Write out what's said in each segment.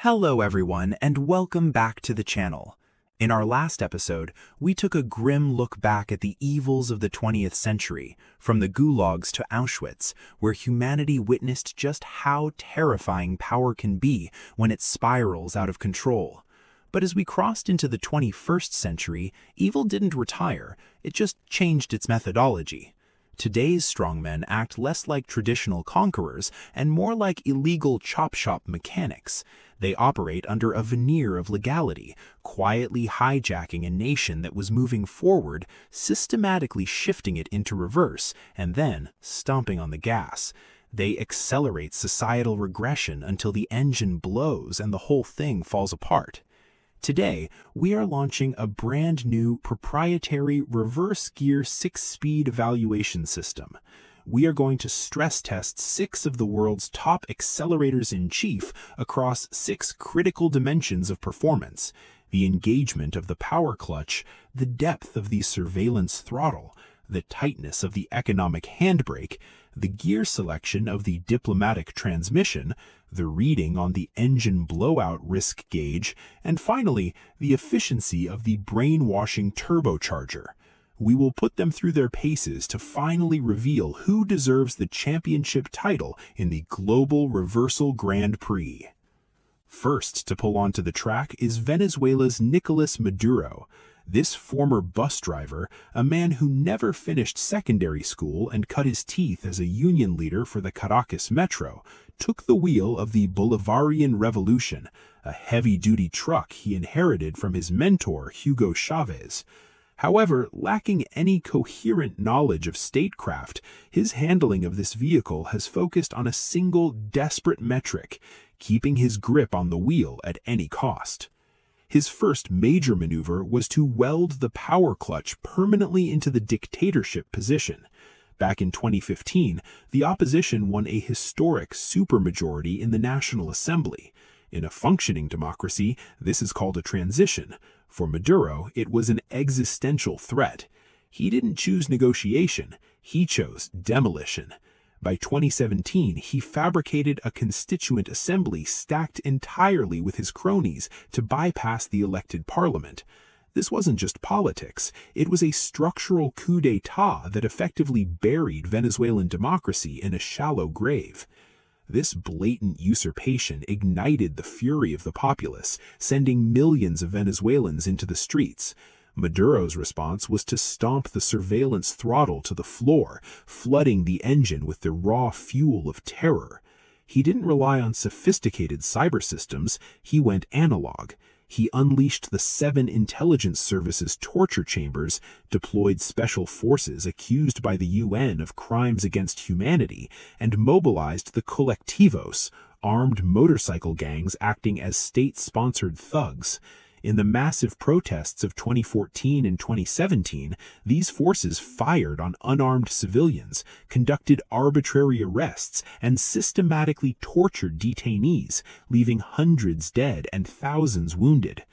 Hello everyone, and welcome back to the channel. In our last episode, we took a grim look back at the evils of the 20th century, from the gulags to Auschwitz, where humanity witnessed just how terrifying power can be when it spirals out of control. But as we crossed into the 21st century, evil didn't retire, it just changed its methodology. Today's strongmen act less like traditional conquerors and more like illegal chop-shop mechanics. They operate under a veneer of legality, quietly hijacking a nation that was moving forward, systematically shifting it into reverse, and then stomping on the gas. They accelerate societal regression until the engine blows and the whole thing falls apart. Today, we are launching a brand new proprietary reverse gear 6-speed evaluation system. We are going to stress test 6 of the world's top accelerators in chief across 6 critical dimensions of performance: the engagement of the power clutch, the depth of the surveillance throttle, the tightness of the economic handbrake, the gear selection of the diplomatic transmission, the reading on the engine blowout risk gauge, and finally, the efficiency of the brainwashing turbocharger. We will put them through their paces to finally reveal who deserves the championship title in the global Reversal Grand Prix. First to pull onto the track is Venezuela's Nicolas Maduro. This former bus driver, a man who never finished secondary school and cut his teeth as a union leader for the Caracas Metro, took the wheel of the Bolivarian Revolution, a heavy-duty truck he inherited from his mentor Hugo Chavez. However, lacking any coherent knowledge of statecraft, his handling of this vehicle has focused on a single desperate metric: keeping his grip on the wheel at any cost. His first major maneuver was to weld the power clutch permanently into the dictatorship position. Back in 2015, the opposition won a historic supermajority in the National Assembly. In a functioning democracy, this is called a transition. For Maduro, it was an existential threat. He didn't choose negotiation, he chose demolition. By 2017, he fabricated a constituent assembly stacked entirely with his cronies to bypass the elected parliament. This wasn't just politics, it was a structural coup d'etat that effectively buried Venezuelan democracy in a shallow grave. This blatant usurpation ignited the fury of the populace, sending millions of Venezuelans into the streets. Maduro's response was to stomp the surveillance throttle to the floor, flooding the engine with the raw fuel of terror. He didn't rely on sophisticated cyber systems, he went analog. He unleashed the 7 intelligence services torture chambers, deployed special forces accused by the UN of crimes against humanity, and mobilized the colectivos, armed motorcycle gangs acting as state-sponsored thugs. In the massive protests of 2014 and 2017, these forces fired on unarmed civilians, conducted arbitrary arrests, and systematically tortured detainees, leaving hundreds dead and thousands wounded.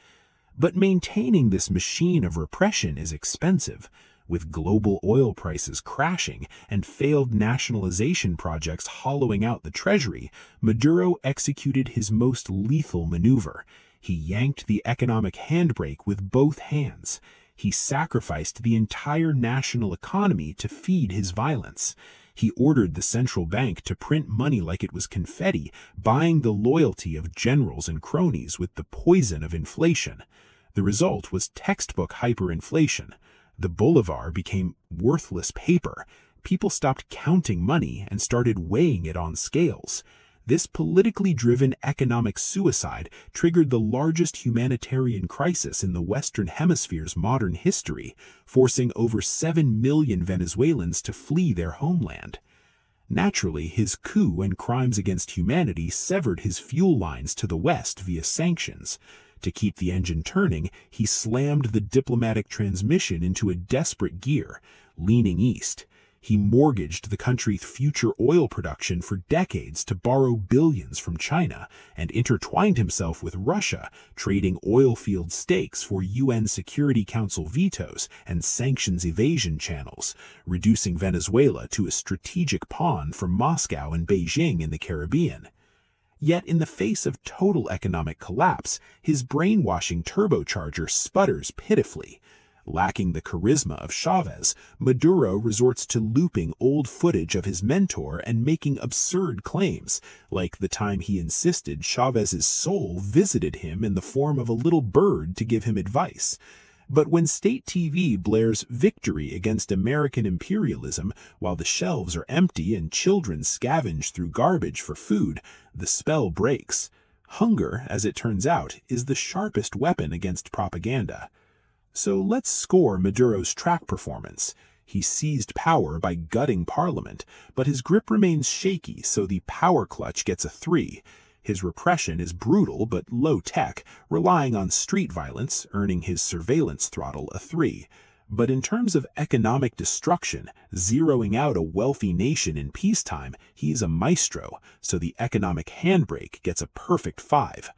But maintaining this machine of repression is expensive. With global oil prices crashing and failed nationalization projects hollowing out the treasury, Maduro executed his most lethal maneuver. He yanked the economic handbrake with both hands. He sacrificed the entire national economy to feed his violence. He ordered the central bank to print money like it was confetti, buying the loyalty of generals and cronies with the poison of inflation. The result was textbook hyperinflation. The bolivar became worthless paper. People stopped counting money and started weighing it on scales. This politically driven economic suicide triggered the largest humanitarian crisis in the Western Hemisphere's modern history, forcing over 7 million Venezuelans to flee their homeland. Naturally, his coup and crimes against humanity severed his fuel lines to the West via sanctions. To keep the engine turning, he slammed the diplomatic transmission into a desperate gear, leaning east. He mortgaged the country's future oil production for decades to borrow billions from China, and intertwined himself with Russia, trading oil field stakes for UN Security Council vetoes and sanctions evasion channels, reducing Venezuela to a strategic pawn for Moscow and Beijing in the Caribbean. Yet in the face of total economic collapse, his brainwashing turbocharger sputters pitifully. Lacking the charisma of Chavez, Maduro resorts to looping old footage of his mentor and making absurd claims, like the time he insisted Chavez's soul visited him in the form of a little bird to give him advice. But when state TV blares victory against American imperialism while the shelves are empty and children scavenge through garbage for food, the spell breaks. Hunger, as it turns out, is the sharpest weapon against propaganda. So let's score Maduro's track performance. He seized power by gutting parliament, but his grip remains shaky, so the power clutch gets a 3. His repression is brutal but low-tech, relying on street violence, earning his surveillance throttle a 3. But in terms of economic destruction, zeroing out a wealthy nation in peacetime, he's a maestro, so the economic handbrake gets a perfect 5.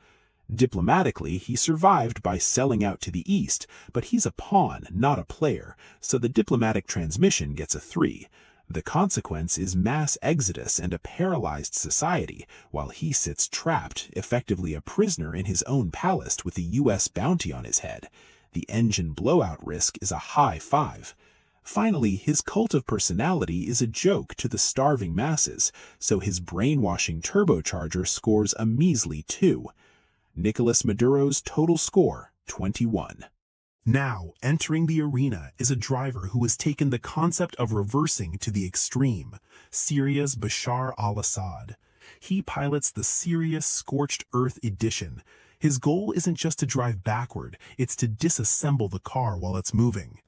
Diplomatically, he survived by selling out to the East, but he's a pawn, not a player, so the diplomatic transmission gets a 3. The consequence is mass exodus and a paralyzed society, while he sits trapped, effectively a prisoner in his own palace with the U.S. bounty on his head. The engine blowout risk is a high 5. Finally, his cult of personality is a joke to the starving masses, so his brainwashing turbocharger scores a measly 2. Nicolas Maduro's total score, 21. Now, entering the arena is a driver who has taken the concept of reversing to the extreme, Syria's Bashar al-Assad. He pilots the Syria Scorched Earth Edition. His goal isn't just to drive backward, it's to disassemble the car while it's moving.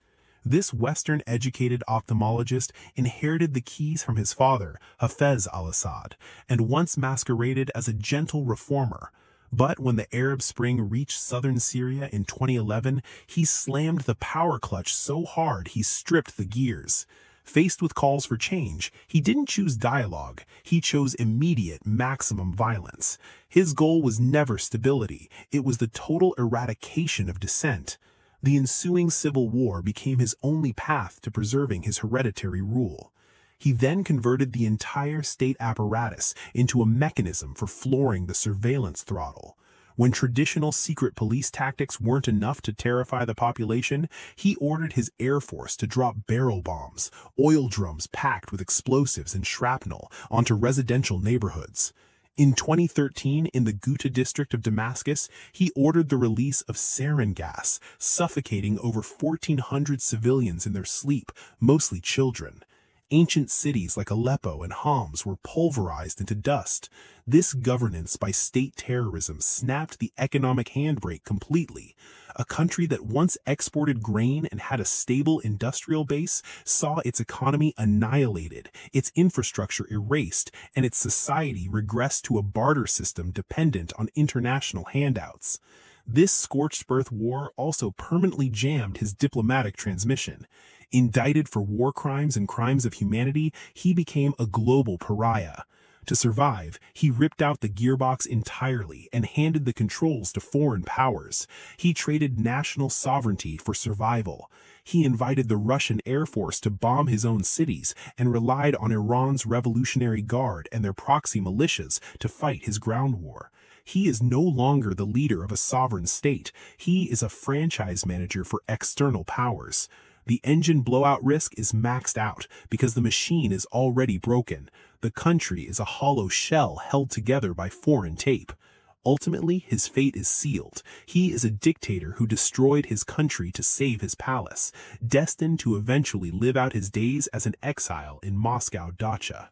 This Western-educated ophthalmologist inherited the keys from his father, Hafez al-Assad, and once masqueraded as a gentle reformer. But when the Arab Spring reached southern Syria in 2011, he slammed the power clutch so hard he stripped the gears. Faced with calls for change, he didn't choose dialogue, he chose immediate maximum violence. His goal was never stability, it was the total eradication of dissent. The ensuing civil war became his only path to preserving his hereditary rule. He then converted the entire state apparatus into a mechanism for flooring the surveillance throttle. When traditional secret police tactics weren't enough to terrify the population, he ordered his air force to drop barrel bombs, oil drums packed with explosives and shrapnel, onto residential neighborhoods. In 2013, in the Ghouta district of Damascus, he ordered the release of sarin gas, suffocating over 1,400 civilians in their sleep, mostly children. Ancient cities like Aleppo and Homs were pulverized into dust. This governance by state terrorism snapped the economic handbrake completely. A country that once exported grain and had a stable industrial base saw its economy annihilated, its infrastructure erased, and its society regress to a barter system dependent on international handouts. This scorched earth war also permanently jammed his diplomatic transmission. Indicted for war crimes and crimes of humanity, he became a global pariah. To survive, he ripped out the gearbox entirely and handed the controls to foreign powers. He traded national sovereignty for survival. He invited the Russian Air Force to bomb his own cities and relied on Iran's Revolutionary Guard and their proxy militias to fight his ground war. He is no longer the leader of a sovereign state. He is a franchise manager for external powers. The engine blowout risk is maxed out because the machine is already broken. The country is a hollow shell held together by foreign tape. Ultimately, his fate is sealed. He is a dictator who destroyed his country to save his palace, destined to eventually live out his days as an exile in Moscow dacha.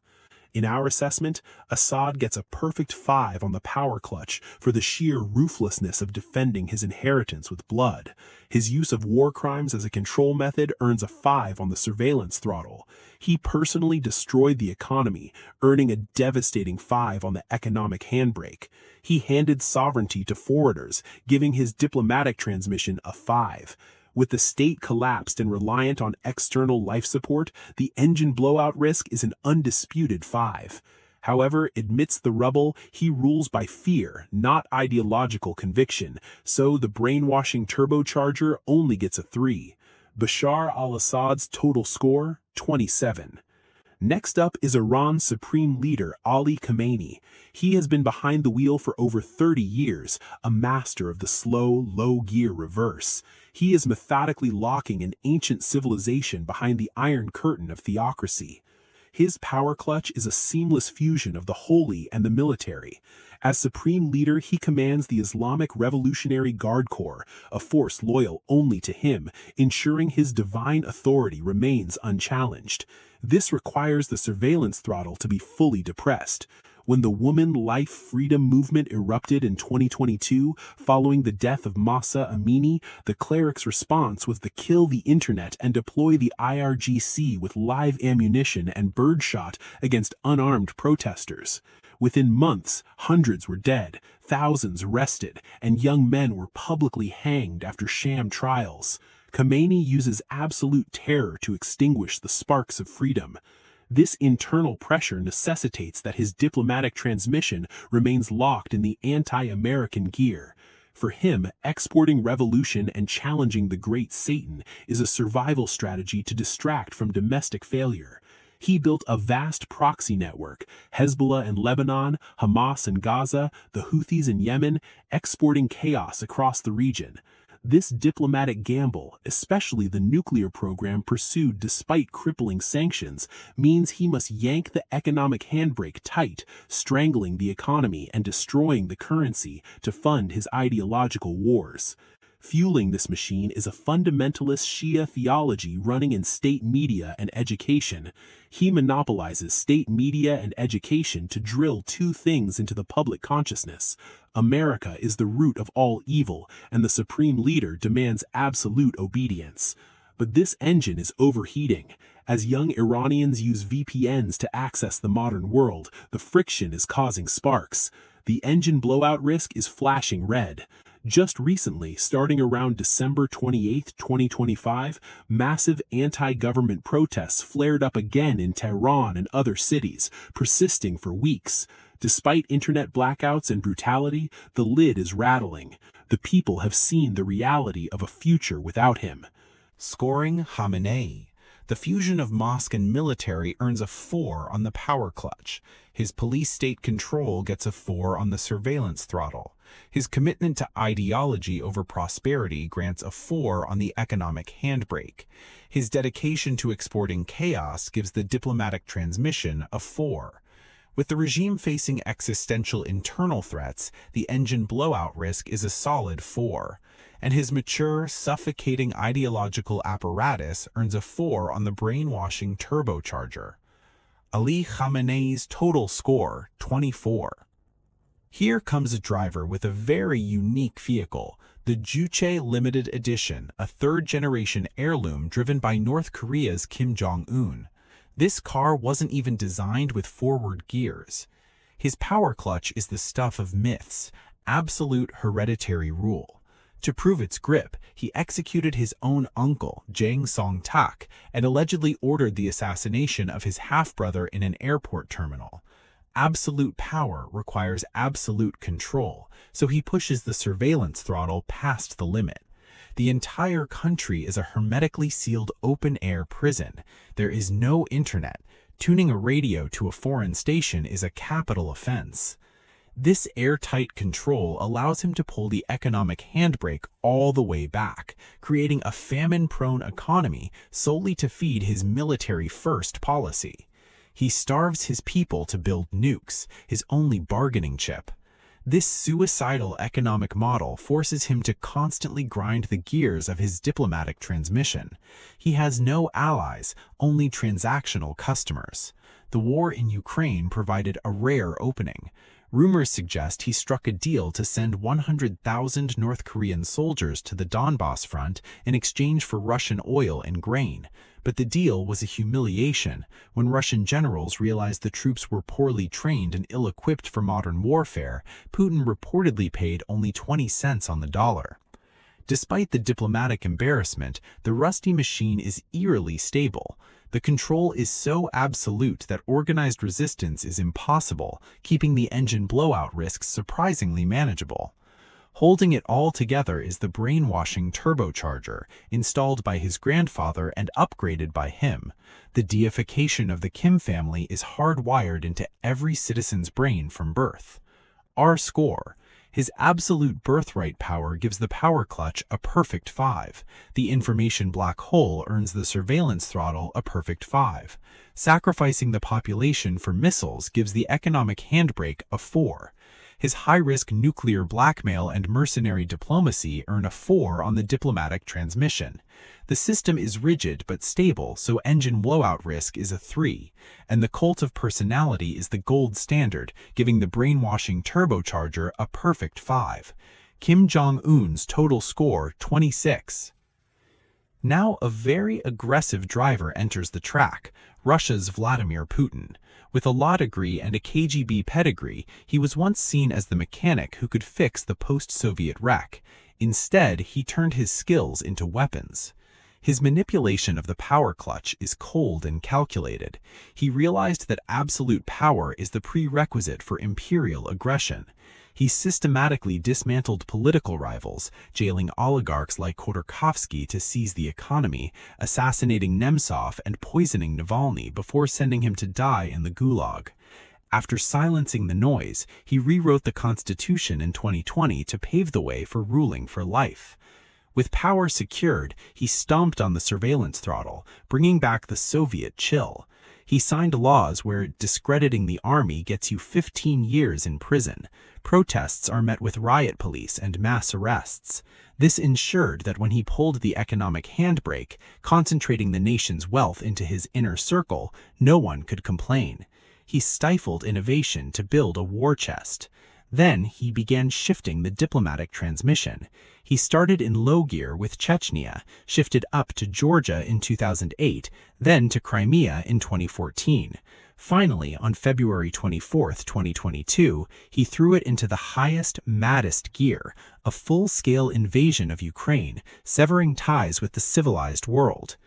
In our assessment, Assad gets a perfect 5 on the power clutch for the sheer ruthlessness of defending his inheritance with blood. His use of war crimes as a control method earns a 5 on the surveillance throttle. He personally destroyed the economy, earning a devastating 5 on the economic handbrake. He handed sovereignty to foreigners, giving his diplomatic transmission a 5. With the state collapsed and reliant on external life support, the engine blowout risk is an undisputed 5. However, amidst the rubble, he rules by fear, not ideological conviction, so the brainwashing turbocharger only gets a 3. Bashar al-Assad's total score, 27. Next up is Iran's supreme leader, Ali Khamenei. He has been behind the wheel for over 30 years, a master of the slow, low-gear reverse. He is methodically locking an ancient civilization behind the Iron Curtain of theocracy. His power clutch is a seamless fusion of the holy and the military. As supreme leader, he commands the Islamic Revolutionary Guard Corps, a force loyal only to him, ensuring his divine authority remains unchallenged. This requires the surveillance throttle to be fully depressed. When the Woman Life Freedom movement erupted in 2022, following the death of Mahsa Amini, the cleric's response was to kill the internet and deploy the IRGC with live ammunition and birdshot against unarmed protesters. Within months, hundreds were dead, thousands arrested, and young men were publicly hanged after sham trials. Khamenei uses absolute terror to extinguish the sparks of freedom. This internal pressure necessitates that his diplomatic transmission remains locked in the anti-American gear. For him, exporting revolution and challenging the great Satan is a survival strategy to distract from domestic failure. He built a vast proxy network, Hezbollah in Lebanon, Hamas in Gaza, the Houthis in Yemen, exporting chaos across the region. This diplomatic gamble, especially the nuclear program pursued despite crippling sanctions, means he must yank the economic handbrake tight, strangling the economy and destroying the currency to fund his ideological wars. Fueling this machine is a fundamentalist Shia theology running in state media and education. He monopolizes state media and education to drill two things into the public consciousness. America is the root of all evil, and the supreme leader demands absolute obedience. But this engine is overheating. As young Iranians use VPNs to access the modern world, the friction is causing sparks. The engine blowout risk is flashing red. Just recently, starting around December 28, 2025, massive anti-government protests flared up again in Tehran and other cities, persisting for weeks. Despite internet blackouts and brutality, the lid is rattling. The people have seen the reality of a future without him. Scoring Khamenei. The fusion of mosque and military earns a 4 on the power clutch. His police state control gets a 4 on the surveillance throttle. His commitment to ideology over prosperity grants a 4 on the economic handbrake. His dedication to exporting chaos gives the diplomatic transmission a 4. With the regime facing existential internal threats, the engine blowout risk is a solid 4. And his mature, suffocating ideological apparatus earns a 4 on the brainwashing turbocharger. Ali Khamenei's total score, 24. Here comes a driver with a very unique vehicle, the Juche Limited Edition, a third-generation heirloom driven by North Korea's Kim Jong-un. This car wasn't even designed with forward gears. His power clutch is the stuff of myths, absolute hereditary rule. To prove its grip, he executed his own uncle, Jang Song-tak, and allegedly ordered the assassination of his half-brother in an airport terminal. Absolute power requires absolute control, so he pushes the surveillance throttle past the limit. The entire country is a hermetically sealed open-air prison. There is no internet. Tuning a radio to a foreign station is a capital offense. This airtight control allows him to pull the economic handbrake all the way back, creating a famine-prone economy solely to feed his military-first policy. He starves his people to build nukes, his only bargaining chip. This suicidal economic model forces him to constantly grind the gears of his diplomatic transmission. He has no allies, only transactional customers. The war in Ukraine provided a rare opening. Rumors suggest he struck a deal to send 100,000 North Korean soldiers to the Donbass front in exchange for Russian oil and grain. But the deal was a humiliation. When Russian generals realized the troops were poorly trained and ill-equipped for modern warfare, Putin reportedly paid only 20 cents on the dollar. Despite the diplomatic embarrassment, the rusty machine is eerily stable. The control is so absolute that organized resistance is impossible, keeping the engine blowout risks surprisingly manageable. Holding it all together is the brainwashing turbocharger, installed by his grandfather and upgraded by him. The deification of the Kim family is hardwired into every citizen's brain from birth. R score. His absolute birthright power gives the power clutch a perfect 5. The information black hole earns the surveillance throttle a perfect 5. Sacrificing the population for missiles gives the economic handbrake a 4. His high-risk nuclear blackmail and mercenary diplomacy earn a 4 on the diplomatic transmission. The system is rigid but stable, so engine blowout risk is a 3. And the cult of personality is the gold standard, giving the brainwashing turbocharger a perfect 5. Kim Jong-un's total score 26. Now a very aggressive driver enters the track, Russia's Vladimir Putin. With a law degree and a KGB pedigree, he was once seen as the mechanic who could fix the post-Soviet wreck. Instead, he turned his skills into weapons. His manipulation of the power clutch is cold and calculated. He realized that absolute power is the prerequisite for imperial aggression. He systematically dismantled political rivals, jailing oligarchs like Khodorkovsky to seize the economy, assassinating Nemtsov and poisoning Navalny before sending him to die in the Gulag. After silencing the noise, he rewrote the Constitution in 2020 to pave the way for ruling for life. With power secured, he stomped on the surveillance throttle, bringing back the Soviet chill. He signed laws where discrediting the army gets you 15 years in prison. Protests are met with riot police and mass arrests. This ensured that when he pulled the economic handbrake, concentrating the nation's wealth into his inner circle, no one could complain. He stifled innovation to build a war chest. Then he began shifting the diplomatic transmission. He started in low gear with Chechnya, shifted up to Georgia in 2008, then to Crimea in 2014. Finally, on February 24, 2022, he threw it into the highest, maddest gear, a full-scale invasion of Ukraine, severing ties with the civilized world.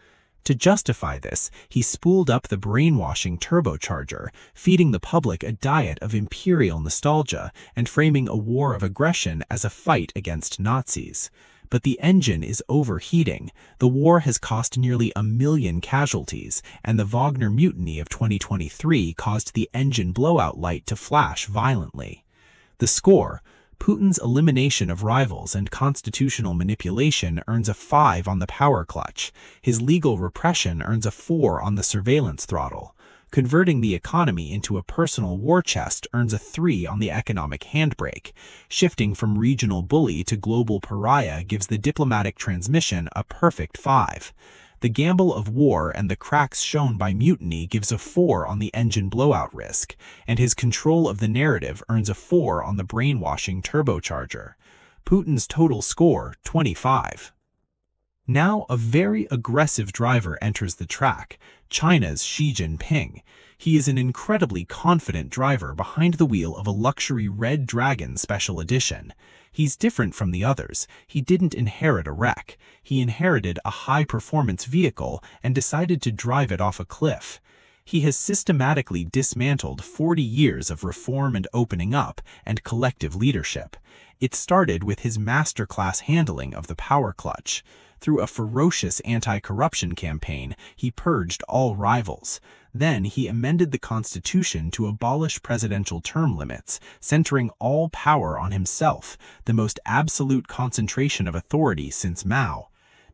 To justify this, he spooled up the brainwashing turbocharger, feeding the public a diet of imperial nostalgia and framing a war of aggression as a fight against Nazis. But the engine is overheating. The war has cost nearly 1 million casualties, and the Wagner mutiny of 2023 caused the engine blowout light to flash violently. The score: Putin's elimination of rivals and constitutional manipulation earns a 5 on the power clutch. His legal repression earns a 4 on the surveillance throttle. Converting the economy into a personal war chest earns a 3 on the economic handbrake. Shifting from regional bully to global pariah gives the diplomatic transmission a perfect 5. The gamble of war and the cracks shown by mutiny gives a 4 on the engine blowout risk, and his control of the narrative earns a 4 on the brainwashing turbocharger. Putin's total score, 25. Now a very aggressive driver enters the track, China's Xi Jinping. He is an incredibly confident driver behind the wheel of a luxury Red Dragon Special Edition. He's different from the others. He didn't inherit a wreck. He inherited a high-performance vehicle and decided to drive it off a cliff. He has systematically dismantled 40 years of reform and opening up and collective leadership. It started with his masterclass handling of the power clutch. Through a ferocious anti-corruption campaign, he purged all rivals. Then he amended the Constitution to abolish presidential term limits, centering all power on himself, the most absolute concentration of authority since Mao.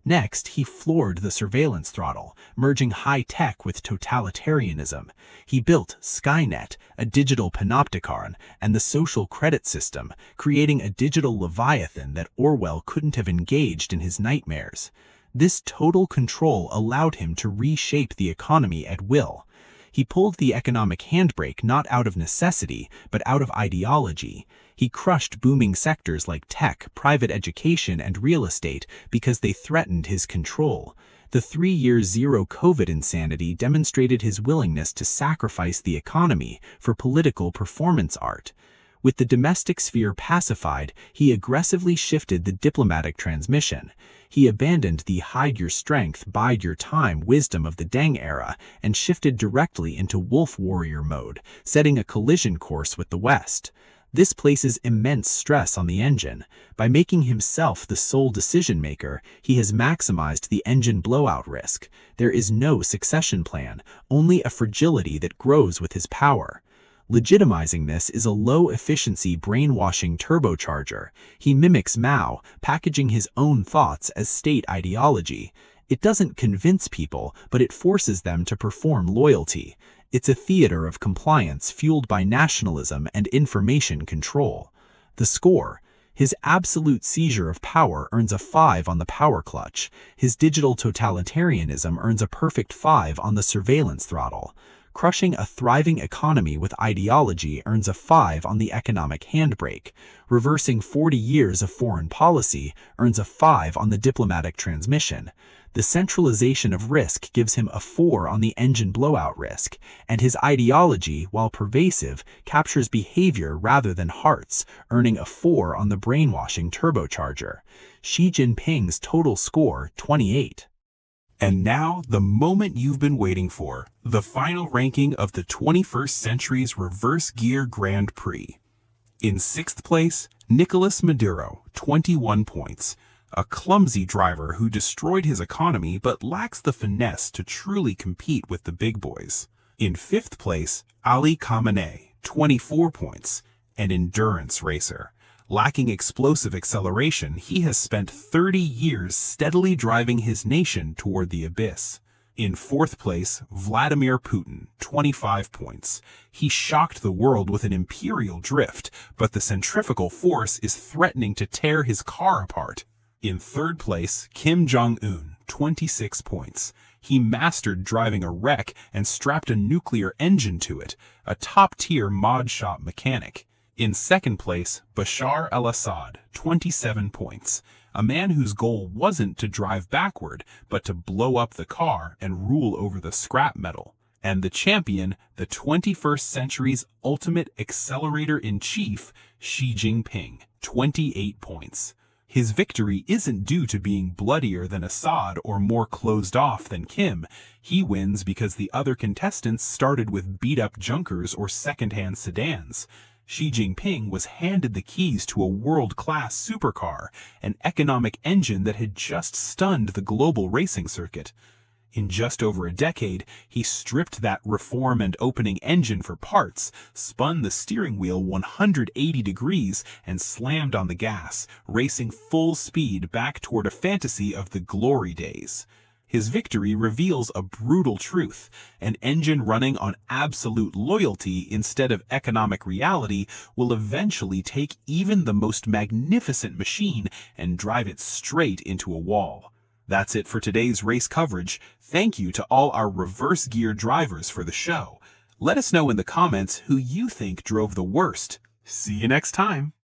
Next, he floored the surveillance throttle, merging high-tech with totalitarianism. He built Skynet, a digital panopticon, and the social credit system, creating a digital leviathan that Orwell couldn't have engaged in his nightmares. This total control allowed him to reshape the economy at will. He pulled the economic handbrake not out of necessity, but out of ideology. He crushed booming sectors like tech, private education, and real estate because they threatened his control. The 3-year zero-COVID insanity demonstrated his willingness to sacrifice the economy for political performance art. With the domestic sphere pacified, he aggressively shifted the diplomatic transmission. He abandoned the hide your strength, bide your time wisdom of the Deng era and shifted directly into wolf warrior mode, setting a collision course with the West. This places immense stress on the engine. By making himself the sole decision-maker, he has maximized the engine blowout risk. There is no succession plan, only a fragility that grows with his power. Legitimizing this is a low-efficiency brainwashing turbocharger. He mimics Mao, packaging his own thoughts as state ideology. It doesn't convince people, but it forces them to perform loyalty. It's a theater of compliance fueled by nationalism and information control. The score: his absolute seizure of power earns a 5 on the power clutch. His digital totalitarianism earns a perfect 5 on the surveillance throttle. Crushing a thriving economy with ideology earns a 5 on the economic handbrake. Reversing 40 years of foreign policy earns a 5 on the diplomatic transmission. The centralization of risk gives him a 4 on the engine blowout risk, and his ideology, while pervasive, captures behavior rather than hearts, earning a 4 on the brainwashing turbocharger. Xi Jinping's total score, 28. And now, the moment you've been waiting for, the final ranking of the 21st century's Reverse Gear Grand Prix. In 6th place, Nicolas Maduro, 21 points. A clumsy driver who destroyed his economy but lacks the finesse to truly compete with the big boys. In 5th place, Khamenei, 24 points. An endurance racer. Lacking explosive acceleration, he has spent 30 years steadily driving his nation toward the abyss. In 4th place, Vladimir Putin, 25 points. He shocked the world with an imperial drift, but the centrifugal force is threatening to tear his car apart. In 3rd place, Jong-un, 26 points. He mastered driving a wreck and strapped a nuclear engine to it, a top-tier mod shop mechanic. In 2nd place, Bashar al-Assad, 27 points. A man whose goal wasn't to drive backward, but to blow up the car and rule over the scrap metal. And the champion, the 21st century's ultimate accelerator-in-chief, Xi Jinping, 28 points. His victory isn't due to being bloodier than Assad or more closed off than Kim. He wins because the other contestants started with beat-up junkers or second-hand sedans. Xi Jinping was handed the keys to a world-class supercar, an economic engine that had just stunned the global racing circuit. In just over a decade, he stripped that reform and opening engine for parts, spun the steering wheel 180 degrees, and slammed on the gas, racing full speed back toward a fantasy of the glory days. His victory reveals a brutal truth. An engine running on absolute loyalty instead of economic reality will eventually take even the most magnificent machine and drive it straight into a wall. That's it for today's race coverage. Thank you to all our reverse gear drivers for the show. Let us know in the comments who you think drove the worst. See you next time.